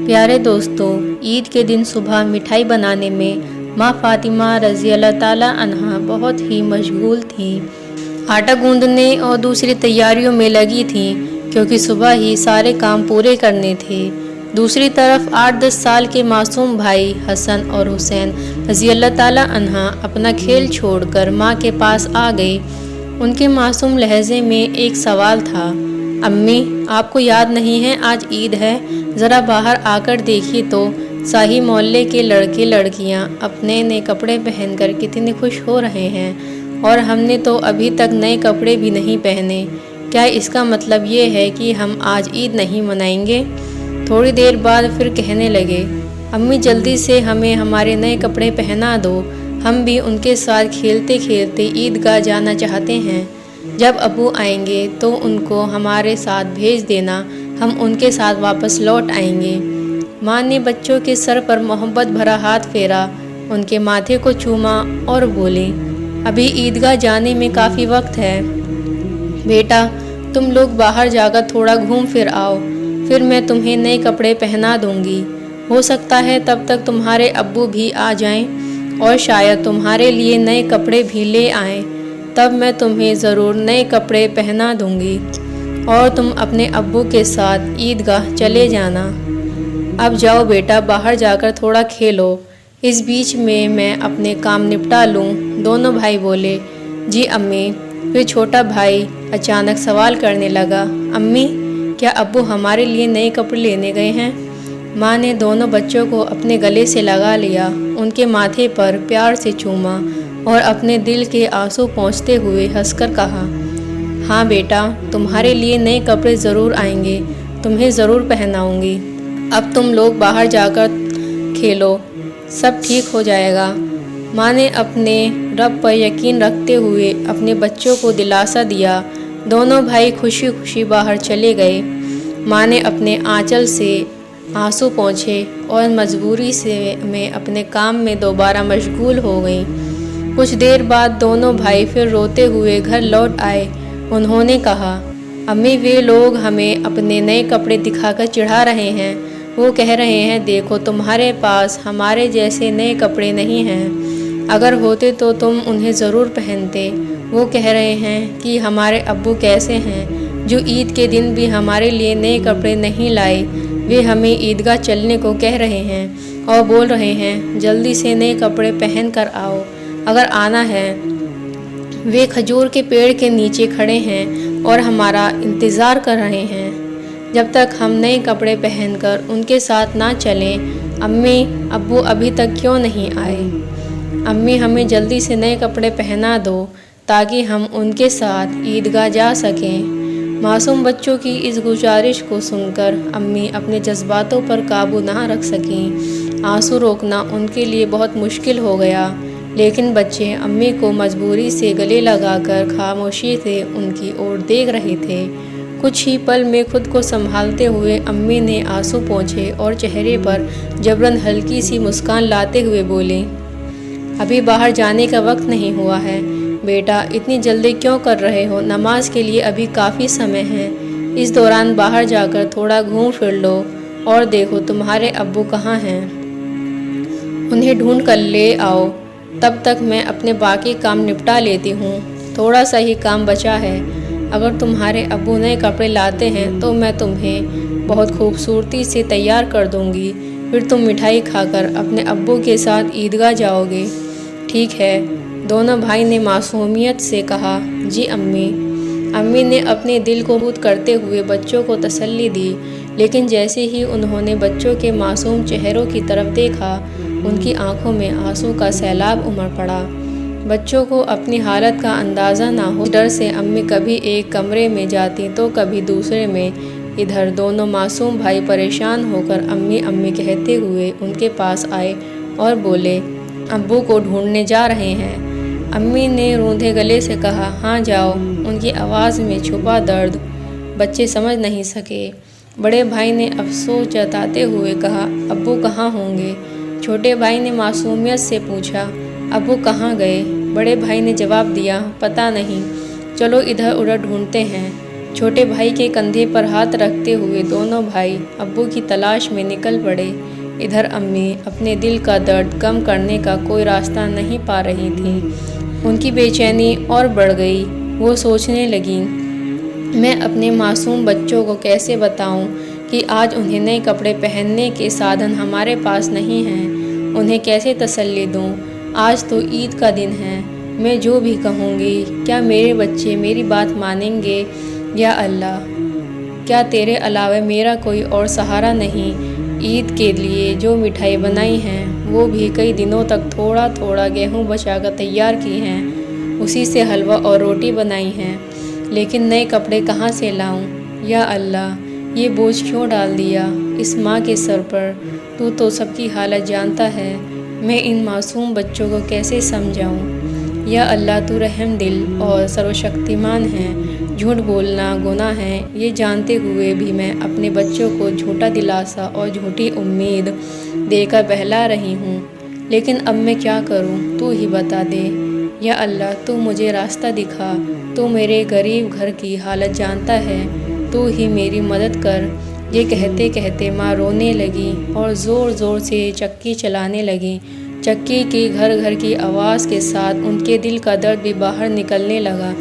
प्यारे दोस्तों, ईद के दिन सुबह मिठाई बनाने में माँ फातिमा रज़ी अल्लाह ताला अन्हा बहुत ही मशगूल थीं। आटा गूंदने और दूसरी तैयारियों में लगी थीं क्योंकि सुबह ही सारे काम पूरे करने थे। दूसरी तरफ 8-10 साल के मासूम भाई हसन और हुसैन रज़ी अल्लाह ताला अन्हा अपना खेल छोड़कर माँ के पास आ गए। उनके मासूम लहजे में एक सवाल था, अम्मी आपको याद नहीं है आज ईद है? ज़रा बाहर आकर देखिए तो शाही मोहल्ले के लड़के लड़कियां अपने नए कपड़े पहनकर कितने खुश हो रहे हैं और हमने तो अभी तक नए कपड़े भी नहीं पहने। क्या इसका मतलब ये है कि हम आज ईद नहीं मनाएंगे? थोड़ी देर बाद फिर कहने लगे, अम्मी जल्दी से हमें हमारे नए कपड़े पहना दो, हम भी उनके साथ खेलते खेलते ईदगाह जाना चाहते हैं। जब अबू आएंगे तो उनको हमारे साथ भेज देना, हम उनके साथ वापस लौट आएंगे। माँ ने बच्चों के सर पर मोहब्बत भरा हाथ फेरा, उनके माथे को चूमा और बोले, अभी ईदगाह जाने में काफ़ी वक्त है। बेटा तुम लोग बाहर जाकर थोड़ा घूम फिर आओ, फिर मैं तुम्हें नए कपड़े पहना दूंगी। हो सकता है तब तक तुम्हारे अब्बू भी आ जाएं और शायद तुम्हारे लिए नए कपड़े भी ले आएं। तब मैं तुम्हें ज़रूर नए कपड़े पहना दूंगी और तुम अपने अब्बू के साथ ईदगाह चले जाना। अब जाओ बेटा, बाहर जाकर थोड़ा खेलो, इस बीच में मैं अपने काम निपटा लूँ। दोनों भाई बोले, जी अम्मी। फिर छोटा भाई अचानक सवाल करने लगा, अम्मी क्या अब्बू हमारे लिए नए कपड़े लेने गए हैं? माँ ने दोनों बच्चों को अपने गले से लगा लिया, उनके माथे पर प्यार से चूमा और अपने दिल के आंसू पोंछते हुए हंसकर कहा, हाँ बेटा तुम्हारे लिए नए कपड़े ज़रूर आएंगे, तुम्हें ज़रूर पहनाऊंगी। अब तुम लोग बाहर जाकर खेलो, सब ठीक हो जाएगा। माँ ने अपने रब पर यकीन रखते हुए अपने बच्चों को दिलासा दिया। दोनों भाई खुशी खुशी बाहर चले गए। माँ ने अपने आंचल से आंसू पोंछे और मजबूरी से मैं अपने काम में दोबारा मशगूल हो गई। कुछ देर बाद दोनों भाई फिर रोते हुए घर लौट आए। उन्होंने कहा, अम्मी वे लोग हमें अपने नए कपड़े दिखाकर चिढ़ा रहे हैं। वो कह रहे हैं देखो तुम्हारे पास हमारे जैसे नए कपड़े नहीं हैं, अगर होते तो तुम उन्हें ज़रूर पहनते। वो कह रहे हैं कि हमारे अब्बू कैसे हैं जो ईद के दिन भी हमारे लिए नए कपड़े नहीं लाए। वे हमें ईदगाह चलने को कह रहे हैं और बोल रहे हैं जल्दी से नए कपड़े पहन कर आओ अगर आना है। वे खजूर के पेड़ के नीचे खड़े हैं और हमारा इंतज़ार कर रहे हैं। जब तक हम नए कपड़े पहनकर उनके साथ ना चलें, अम्मी अब्बू अभी तक क्यों नहीं आए? अम्मी हमें जल्दी से नए कपड़े पहना दो ताकि हम उनके साथ ईदगाह जा सकें। मासूम बच्चों की इस गुजारिश को सुनकर अम्मी अपने जज्बातों पर काबू ना रख सकीं। आंसू रोकना उनके लिए बहुत मुश्किल हो गया, लेकिन बच्चे अम्मी को मजबूरी से गले लगाकर खामोशी से उनकी ओर देख रहे थे। कुछ ही पल में खुद को संभालते हुए अम्मी ने आंसू पोंछे और चेहरे पर जबरन हल्की सी मुस्कान लाते हुए बोली, अभी बाहर जाने का वक्त नहीं हुआ है बेटा, इतनी जल्दी क्यों कर रहे हो? नमाज के लिए अभी काफ़ी समय है। इस दौरान बाहर जाकर थोड़ा घूम फिर लो और देखो तुम्हारे अब्बू कहाँ हैं, उन्हें ढूंढ कर ले आओ। तब तक मैं अपने बाकी काम निपटा लेती हूँ, थोड़ा सा ही काम बचा है। अगर तुम्हारे अब्बू नए कपड़े लाते हैं तो मैं तुम्हें बहुत खूबसूरती से तैयार कर दूँगी, फिर तुम मिठाई खाकर अपने अब्बू के साथ ईदगाह जाओगे। ठीक है, दोनों भाई ने मासूमियत से कहा, जी अम्मी। अम्मी ने अपने दिल को बूद करते हुए बच्चों को तसल्ली दी, लेकिन जैसे ही उन्होंने बच्चों के मासूम चेहरों की तरफ देखा, उनकी आंखों में आंसू का सैलाब उमड़ पड़ा। बच्चों को अपनी हालत का अंदाज़ा ना हो, डर से अम्मी कभी एक कमरे में जाती तो कभी दूसरे में। इधर दोनों मासूम भाई परेशान होकर अम्मी अम्मी कहते हुए उनके पास आए और बोले, अब्बू को ढूंढने जा रहे हैं। अम्मी ने रूंधे गले से कहा, हाँ जाओ। उनकी आवाज़ में छुपा दर्द बच्चे समझ नहीं सके। बड़े भाई ने अफसोस जताते हुए कहा, अब्बू कहाँ होंगे? छोटे भाई ने मासूमियत से पूछा, अब्बू कहाँ गए? बड़े भाई ने जवाब दिया, पता नहीं, चलो इधर उधर ढूंढते हैं। چھوٹے بھائی کے کندھے پر ہاتھ رکھتے ہوئے دونوں بھائی ابو کی تلاش میں نکل پڑے۔ ادھر امی اپنے دل کا درد کم کرنے کا کوئی راستہ نہیں پا رہی تھیں۔ ان کی بے چینی اور بڑھ گئی۔ وہ سوچنے لگیں، میں اپنے معصوم بچوں کو کیسے بتاؤں کہ آج انہیں نئے کپڑے پہننے کے سادھن ہمارے پاس نہیں ہیں؟ انہیں کیسے تسلی دوں؟ آج تو عید کا دن ہے، میں جو بھی کہوں گی کیا میرے بچے میری بات مانیں گے؟ یا اللہ، کیا تیرے علاوہ میرا کوئی اور سہارا نہیں؟ عید کے لیے جو مٹھائی بنائی ہیں وہ بھی کئی دنوں تک تھوڑا تھوڑا گیہوں بچا کر تیار کی ہیں، اسی سے حلوہ اور روٹی بنائی ہیں، لیکن نئے کپڑے کہاں سے لاؤں؟ یا اللہ، یہ بوجھ کیوں ڈال دیا اس ماں کے سر پر؟ تو سب کی حالت جانتا ہے، میں ان معصوم بچوں کو کیسے سمجھاؤں؟ یا اللہ، تو رحم دل اور سروشکتیمان ہے، جھوٹ بولنا گناہ ہے، یہ جانتے ہوئے بھی میں اپنے بچوں کو جھوٹا دلاسا اور جھوٹی امید دے کر بہلا رہی ہوں، لیکن اب میں کیا کروں؟ تو ہی بتا دے۔ یا اللہ، تو مجھے راستہ دکھا، تو میرے غریب گھر کی حالت جانتا ہے، تو ہی میری مدد کر۔ یہ کہتے کہتے ماں رونے لگی اور زور زور سے چکی چلانے لگی۔ چکی کی گھر گھر کی آواز کے ساتھ ان کے دل کا درد بھی باہر نکلنے لگا۔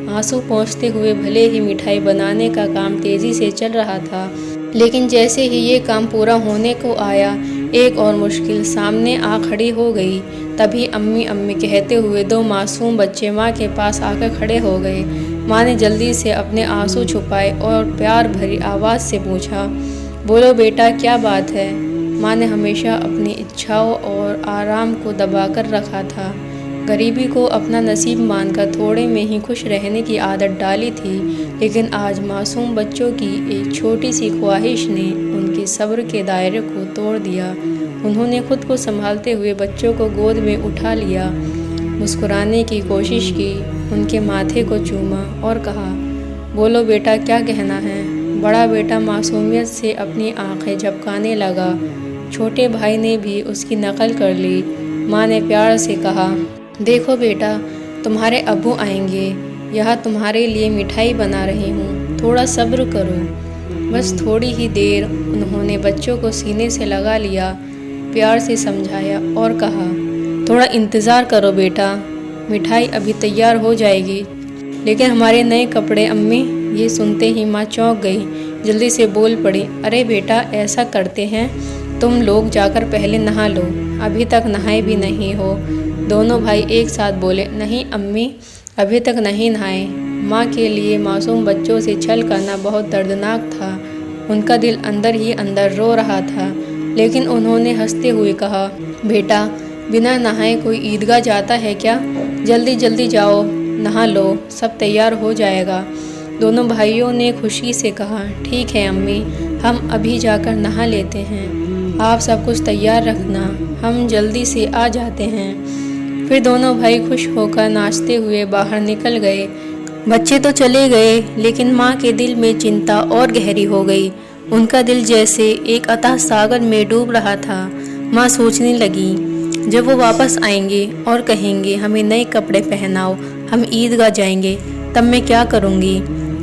آنسو پونچھتے ہوئے بھلے ہی مٹھائی بنانے کا کام تیزی سے چل رہا تھا، لیکن جیسے ہی یہ کام پورا ہونے کو آیا، ایک اور مشکل سامنے آ کھڑی ہو گئی۔ تبھی امی امی کہتے ہوئے دو معصوم بچے ماں کے پاس آ کر کھڑے ہو گئے۔ ماں نے جلدی سے اپنے آنسو چھپائے اور پیار بھری آواز سے پوچھا، بولو بیٹا، کیا بات ہے؟ ماں نے ہمیشہ اپنی اچھاؤں اور آرام کو دبا کر رکھا تھا، غریبی کو اپنا نصیب مان کر تھوڑے میں ہی خوش رہنے کی عادت ڈالی تھی، لیکن آج معصوم بچوں کی ایک چھوٹی سی خواہش نے ان کے صبر کے دائرے کو توڑ دیا۔ انہوں نے خود کو سنبھالتے ہوئے بچوں کو گود میں اٹھا لیا، مسکرانے کی کوشش کی، ان کے ماتھے کو چوما اور کہا، بولو بیٹا، کیا کہنا ہے؟ بڑا بیٹا معصومیت سے اپنی آنکھیں جھپکانے لگا۔ چھوٹے بھائی نے بھی اس کی نقل کر لی۔ ماں نے پیار سے کہا، دیکھو بیٹا، تمہارے ابو آئیں گے، یہاں تمہارے لیے مٹھائی بنا رہی ہوں، تھوڑا صبر کرو۔ بس تھوڑی ہی دیر انہوں نے بچوں کو سینے سے لگا لیا، پیار سے سمجھایا اور کہا، تھوڑا انتظار کرو بیٹا، مٹھائی ابھی تیار ہو جائے گی۔ لیکن ہمارے نئے کپڑے امی؟ یہ سنتے ہی ماں چونک گئی، جلدی سے بول پڑی، ارے بیٹا، ایسا کرتے ہیں، تم لوگ جا کر پہلے نہا لو، ابھی تک نہائے بھی نہیں ہو۔ دونوں بھائی ایک ساتھ بولے، نہیں امی، ابھی تک نہیں نہائے۔ ماں کے لیے معصوم بچوں سے چھل کرنا بہت دردناک تھا، ان کا دل اندر ہی اندر رو رہا تھا، لیکن انہوں نے ہنستے ہوئے کہا، بیٹا، بنا نہائے کوئی عیدگاہ جاتا ہے کیا؟ جلدی جلدی جاؤ، نہا لو، سب تیار ہو جائے گا۔ دونوں بھائیوں نے خوشی سے کہا، ٹھیک ہے امی، ہم ابھی جا کر نہا لیتے ہیں، آپ سب کچھ تیار رکھنا، ہم جلدی سے آ جاتے ہیں۔ پھر دونوں بھائی خوش ہو کر ناچتے ہوئے باہر نکل گئے۔ بچے تو چلے گئے، لیکن ماں کے دل میں چنتا اور گہری ہو گئی، ان کا دل جیسے ایک اتھاہ ساگر میں ڈوب رہا تھا۔ ماں سوچنے لگی، جب وہ واپس آئیں گے اور کہیں گے ہمیں نئے کپڑے پہناؤ، ہم عیدگاہ جائیں گے، تب میں کیا کروں گی؟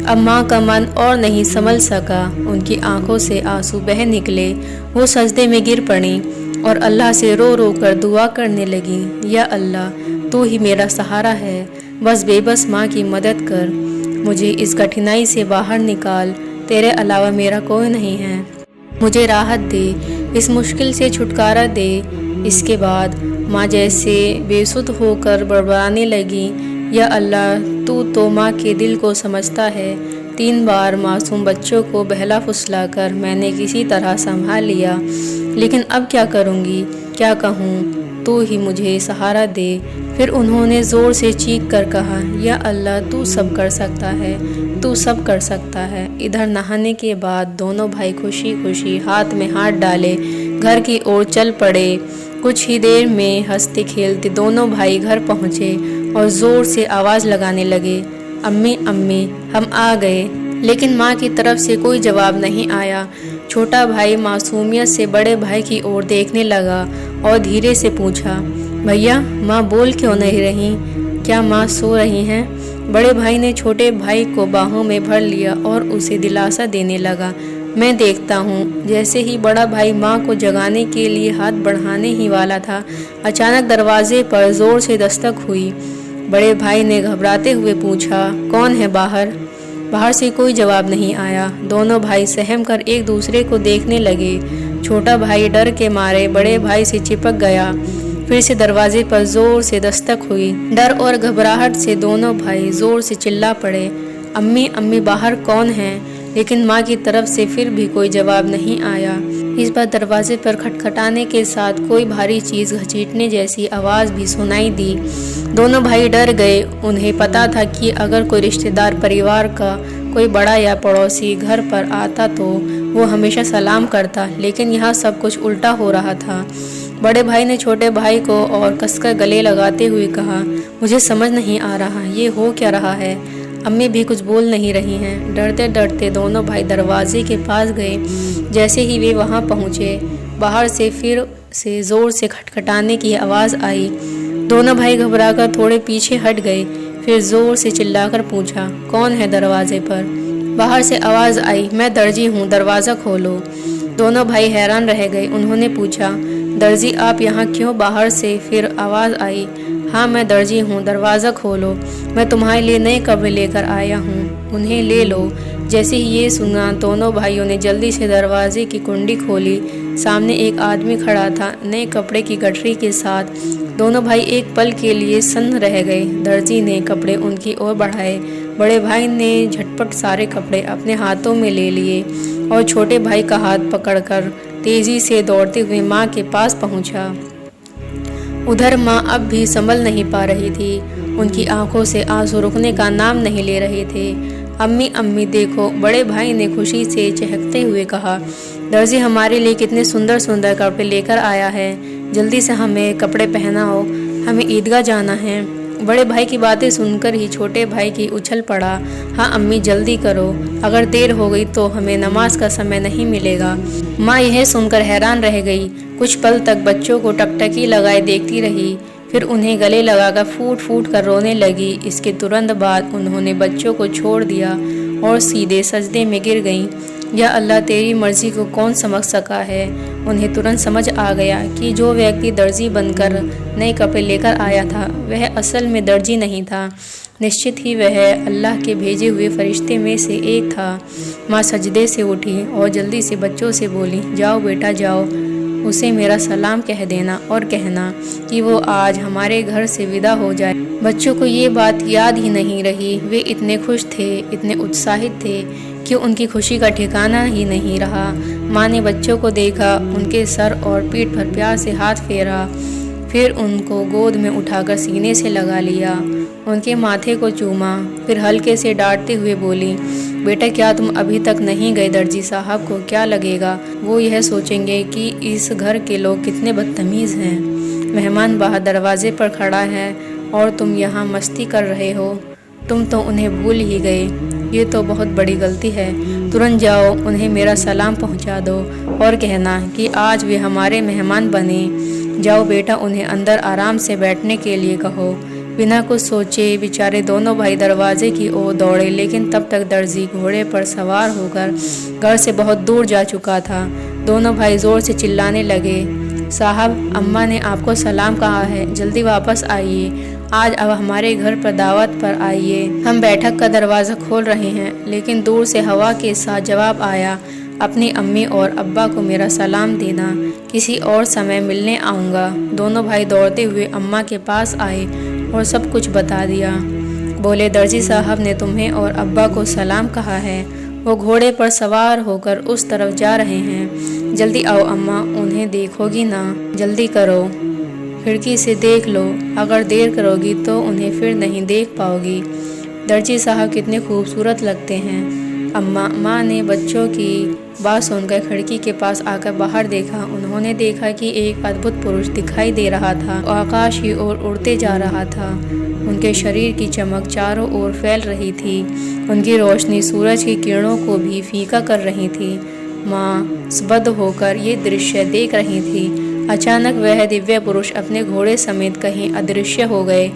اب ماں کا من اور نہیں سنبھل سکا، ان کی آنکھوں سے آنسو بہہ نکلے، وہ سجدے میں گر پڑیں اور اللہ سے رو رو کر دعا کرنے لگیں، یا اللہ، تو ہی میرا سہارا ہے، بس بے بس ماں کی مدد کر، مجھے اس کٹھنائی سے باہر نکال، تیرے علاوہ میرا کوئی نہیں ہے، مجھے راحت دے، اس مشکل سے چھٹکارا دے۔ اس کے بعد ماں جیسے بے سدھ ہو کر بڑبڑانے لگی، یا اللہ، تو ماں کے دل کو سمجھتا ہے، 3 بار معصوم بچوں کو بہلا پھسلا کر میں نے کسی طرح سنبھال لیا، لیکن اب کیا کروں گی، کیا کہوں، تو ہی مجھے سہارا دے۔ پھر انہوں نے زور سے چیخ کر کہا، یا اللہ، تو سب کر سکتا ہے، تو سب کر سکتا ہے۔ ادھر نہانے کے بعد دونوں بھائی خوشی خوشی ہاتھ میں ہاتھ ڈالے گھر کی اور چل پڑے۔ کچھ ہی دیر میں ہنستے کھیلتے دونوں بھائی گھر پہنچے اور زور سے آواز لگانے لگے، امی امی، ہم آ گئے۔ لیکن ماں کی طرف سے کوئی جواب نہیں آیا۔ چھوٹا بھائی معصومیت سے بڑے بھائی کی اور دیکھنے لگا اور دھیرے سے پوچھا، بھیا، ماں بول کیوں نہیں رہی؟ کیا ماں سو رہی ہیں؟ बड़े भाई ने छोटे भाई को बाहों में भर लिया और उसे दिलासा देने लगा। मैं देखता हूँ। जैसे ही बड़ा भाई माँ को जगाने के लिए हाथ बढ़ाने ही वाला था, अचानक दरवाजे पर जोर से दस्तक हुई। बड़े भाई ने घबराते हुए पूछा, कौन है बाहर? बाहर से कोई जवाब नहीं आया। दोनों भाई सहम कर एक दूसरे को देखने लगे। छोटा भाई डर के मारे बड़े भाई से चिपक गया। फिर से दरवाजे पर जोर से दस्तक हुई। डर और घबराहट से दोनों भाई जोर से चिल्ला पड़े, अम्मी अम्मी बाहर कौन है? लेकिन माँ की तरफ से फिर भी कोई जवाब नहीं आया। इस बार दरवाजे पर खटखटाने के साथ कोई भारी चीज़ घसीटने जैसी आवाज़ भी सुनाई दी। दोनों भाई डर गए। उन्हें पता था कि अगर कोई रिश्तेदार, परिवार का कोई बड़ा या पड़ोसी घर पर आता तो वो हमेशा सलाम करता, लेकिन यहाँ सब कुछ उल्टा हो रहा था। बड़े भाई ने छोटे भाई को और कसकर गले लगाते हुए कहा, मुझे समझ नहीं आ रहा, ये हो क्या रहा है? अम्मी भी कुछ बोल नहीं रही हैं। डरते डरते दोनों भाई दरवाजे के पास गए। जैसे ही वे वहां पहुंचे, बाहर से फिर से ज़ोर से खटखटाने की आवाज़ आई। दोनों भाई घबराकर थोड़े पीछे हट गए। फिर ज़ोर से चिल्लाकर पूछा, कौन है दरवाजे पर? बाहर से आवाज़ आई, मैं दर्जी हूँ, दरवाज़ा खोलो। दोनों भाई हैरान रह गए। उन्होंने पूछा, दर्जी आप यहाँ क्यों? बाहर से फिर आवाज़ आई, हाँ मैं दर्जी हूँ, दरवाज़ा खोलो, मैं तुम्हारे लिए नए कपड़े लेकर आया हूँ, उन्हें ले लो। जैसे ही ये सुना, दोनों भाइयों ने जल्दी से दरवाजे की कुंडी खोली। सामने एक आदमी खड़ा था, नए कपड़े की गठरी के साथ। दोनों भाई एक पल के लिए सन्न रह गए। दर्जी ने कपड़े उनकी ओर बढ़ाए। बड़े भाई ने झटपट सारे कपड़े अपने हाथों में ले लिए और छोटे भाई का हाथ पकड़कर तेजी से दौड़ते हुए माँ के पास पहुँचा। उधर माँ अब भी संभल नहीं पा रही थी। उनकी आंखों से आंसू रुकने का नाम नहीं ले रहे थे। अम्मी अम्मी देखो, बड़े भाई ने खुशी से चहकते हुए कहा, दर्जी हमारे लिए कितने सुंदर सुंदर कपड़े लेकर आया है, जल्दी से हमें कपड़े पहनाओ, हमें ईदगाह जाना है। बड़े भाई की बातें सुनकर ही छोटे भाई की उछल पड़ा, हाँ अम्मी जल्दी करो, अगर देर हो गई तो हमें नमाज का समय नहीं मिलेगा। माँ यह सुनकर हैरान रह गई। कुछ पल तक बच्चों को टकटकी लगाए देखती रही, फिर उन्हें गले लगाकर फूट फूट कर रोने लगी। इसके तुरंत बाद उन्होंने बच्चों को छोड़ दिया और सीधे सजदे में गिर गईं। या अल्लाह, तेरी मर्जी को कौन समझ सका है। उन्हें तुरंत समझ आ गया कि जो व्यक्ति दर्जी बनकर नए कपड़े लेकर आया था वह असल में दर्जी नहीं था, निश्चित ही वह अल्लाह के भेजे हुए फरिश्ते में से एक था। माँ सजदे से उठी और जल्दी से बच्चों से बोली, जाओ बेटा जाओ, उसे मेरा सलाम कह देना और कहना कि वो आज हमारे घर से विदा हो जाए। बच्चों को ये बात याद ही नहीं रही। वे इतने खुश थे, इतने उत्साहित थे कि उनकी खुशी का ठिकाना ही नहीं रहा। माँ ने बच्चों को देखा, उनके सर और पीठ पर प्यार से हाथ फेरा, फिर उनको गोद में उठाकर सीने से लगा लिया, उनके माथे को चूमा, फिर हल्के से डांटते हुए बोली, बेटा क्या तुम अभी तक नहीं गए? दर्जी साहब को क्या लगेगा? वो यह सोचेंगे कि इस घर के लोग कितने बदतमीज़ हैं। मेहमान बाहर दरवाजे पर खड़ा है और तुम यहाँ मस्ती कर रहे हो। तुम तो उन्हें भूल ही गए, ये तो बहुत बड़ी गलती है। तुरंत जाओ, उन्हें मेरा सलाम पहुँचा दो और कहना कि आज वे हमारे मेहमान बने। जाओ बेटा, उन्हें अंदर आराम से बैठने के लिए कहो। बिना कुछ सोचे बेचारे दोनों भाई दरवाजे की ओर दौड़े, लेकिन तब तक दर्जी घोड़े पर सवार होकर घर से बहुत दूर जा चुका था। दोनों भाई जोर से चिल्लाने लगे, साहब अम्मा ने आपको सलाम कहा है, जल्दी वापस आइए, आज अब हमारे घर पर दावत पर आइए, हम बैठक का दरवाज़ा खोल रहे हैं। लेकिन दूर से हवा के साथ जवाब आया, अपनी अम्मी और अब्बा को मेरा सलाम देना, किसी और समय मिलने आऊँगा। दोनों भाई दौड़ते हुए अम्मा के पास आए और सब कुछ बता दिया। बोले, दर्जी साहब ने तुम्हें और अब्बा को सलाम कहा है, वो घोड़े पर सवार होकर उस तरफ जा रहे हैं। जल्दी आओ अम्मा, उन्हें देखोगी ना, जल्दी करो, खिड़की से देख लो, अगर देर करोगी तो उन्हें फिर नहीं देख पाओगी। दर्जी साहब कितने खूबसूरत लगते हैं। अम्मा, माँ ने बच्चों की बात सुनकर खिड़की के पास आकर बाहर देखा। उन्होंने देखा कि एक अद्भुत पुरुष दिखाई दे रहा था, आकाश की ओर उड़ते जा रहा था। उनके शरीर की चमक चारों ओर फैल रही थी, उनकी रोशनी सूरज की किरणों को भी फीका कर रही थी। माँ स्तब्ध होकर ये दृश्य देख रही थी। अचानक वह दिव्य पुरुष अपने घोड़े समेत कहीं अदृश्य हो गए।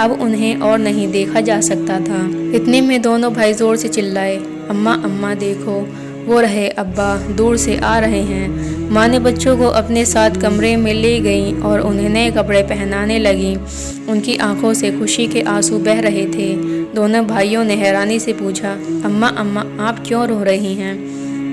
अब उन्हें और नहीं देखा जा सकता था। इतने में दोनों भाई जोर से चिल्लाए, अम्मा अम्मा देखो, वो रहे अब्बा दूर से आ रहे हैं। माँ ने बच्चों को अपने साथ कमरे में ले गई और उन्हें नए कपड़े पहनाने लगी। उनकी आंखों से खुशी के आंसू बह रहे थे। दोनों भाइयों ने हैरानी से पूछा, अम्मा अम्मा आप क्यों रो रही हैं?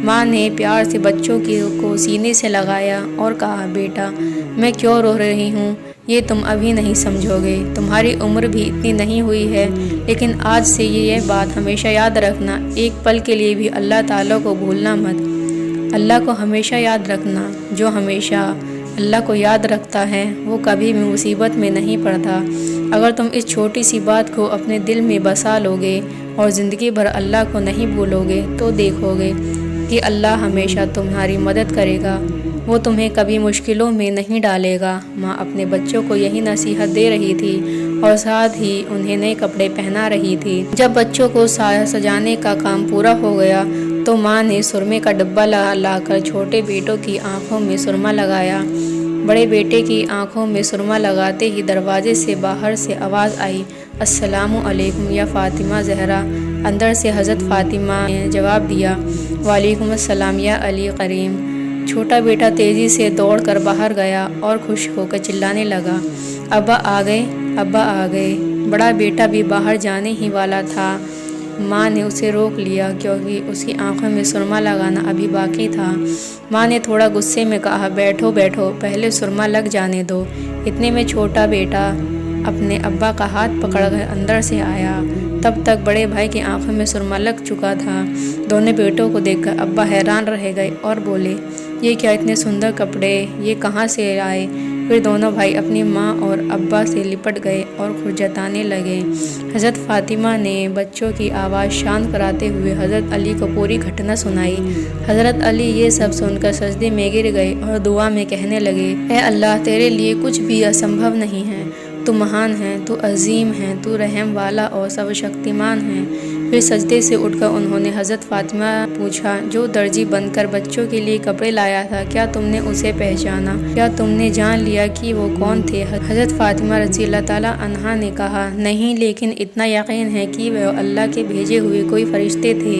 माँ ने प्यार से बच्चों को सीने से लगाया और कहा, बेटा मैं क्यों रो रही हूँ ये तुम अभी नहीं समझोगे, तुम्हारी उम्र भी इतनी नहीं हुई है, लेकिन आज से ये बात हमेशा याद रखना, एक पल के लिए भी अल्लाह ताला को भूलना मत। अल्लाह को हमेशा याद रखना, जो हमेशा अल्लाह को याद रखता है वो कभी भी मुसीबत में नहीं पड़ता। अगर तुम इस छोटी सी बात को अपने दिल में बसा लोगे और ज़िंदगी भर अल्लाह को नहीं भूलोगे तो देखोगे कि अल्लाह हमेशा तुम्हारी मदद करेगा, वो तुम्हें कभी मुश्किलों में नहीं डालेगा। माँ अपने बच्चों को यही नसीहत दे रही थी और साथ ही उन्हें नए कपड़े पहना रही थी। जब बच्चों को सजाने का काम पूरा हो गया तो माँ ने सुरमे का डब्बा लाकर छोटे बेटों की आंखों में सुरमा लगाया। बड़े बेटे की आंखों में सुरमा लगाते ही दरवाजे से बाहर से आवाज़ आई, अस्सलामु अलैकुम या फ़ातिमा ज़हरा। अंदर से हज़रत फ़ातिमा ने जवाब दिया, वालेकुम अस्सलाम या अली करीम। छोटा बेटा तेज़ी से दौड़कर बाहर गया और खुश होकर चिल्लाने लगा, अब्बा आ गए, अब्बा आ गए। बड़ा बेटा भी बाहर जाने ही वाला था। माँ ने उसे रोक लिया क्योंकि उसकी आंखों में सुरमा लगाना अभी बाकी था। माँ ने थोड़ा गुस्से में कहा, बैठो बैठो, पहले सुरमा लग जाने दो। इतने में छोटा बेटा अपने अब्बा का हाथ पकड़कर अंदर से आया। तब तक बड़े भाई की आंखों में सुरमा लग चुका था। दोनों बेटों को देखकर अब्बा हैरान रह गए और बोले, ये क्या इतने सुंदर कपड़े, ये कहाँ से आए? फिर दोनों भाई अपनी माँ और अब्बा से लिपट गए और खुद जताने लगे। हज़रत फ़ातिमा ने बच्चों की आवाज़ शांत कराते हुए हज़रत अली को पूरी घटना सुनाई। हज़रत अली ये सब सुनकर सजदे में गिर गए और दुआ में कहने लगे, ऐ अल्लाह, तेरे लिए कुछ भी असंभव नहीं है, तू महान है, तू अजीम है, तू रहम वाला और सर्वशक्तिमान है। फिर सजदे से उठकर उन्होंने हज़रत फ़ातिमा पूछा, जो दर्जी बनकर बच्चों के लिए कपड़े लाया था, क्या तुमने उसे पहचाना? क्या तुमने जान लिया कि वो कौन थे? हज़रत फ़ातिमा रज़ियल्लाहु ताला अन्हा ने कहा, नहीं, लेकिन इतना यकीन है कि वह अल्लाह के भेजे हुए कोई फरिश्ते थे,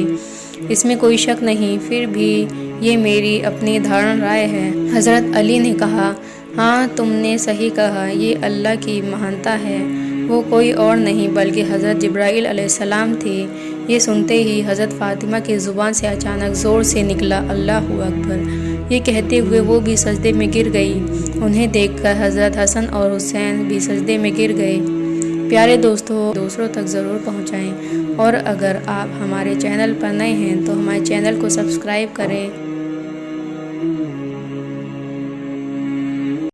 इसमें कोई शक नहीं। फिर भी ये मेरी अपनी धारण राय है। हज़रत अली ने कहा, हाँ तुमने सही कहा, ये अल्लाह की महानता है, वो कोई और नहीं बल्कि हज़रत जिब्राईल अलैहिस्सलाम थे। ये सुनते ही हज़रत फ़ातिमा की ज़ुबान से अचानक ज़ोर से निकला, अल्लाहु अकबर। ये कहते हुए वो भी सजदे में गिर गई। उन्हें देखकर हज़रत हसन और हुसैन भी सजदे में गिर गए। प्यारे दोस्तों, दूसरों तक ज़रूर पहुँचाएँ और अगर आप हमारे चैनल पर नए हैं तो हमारे चैनल को सब्सक्राइब करें।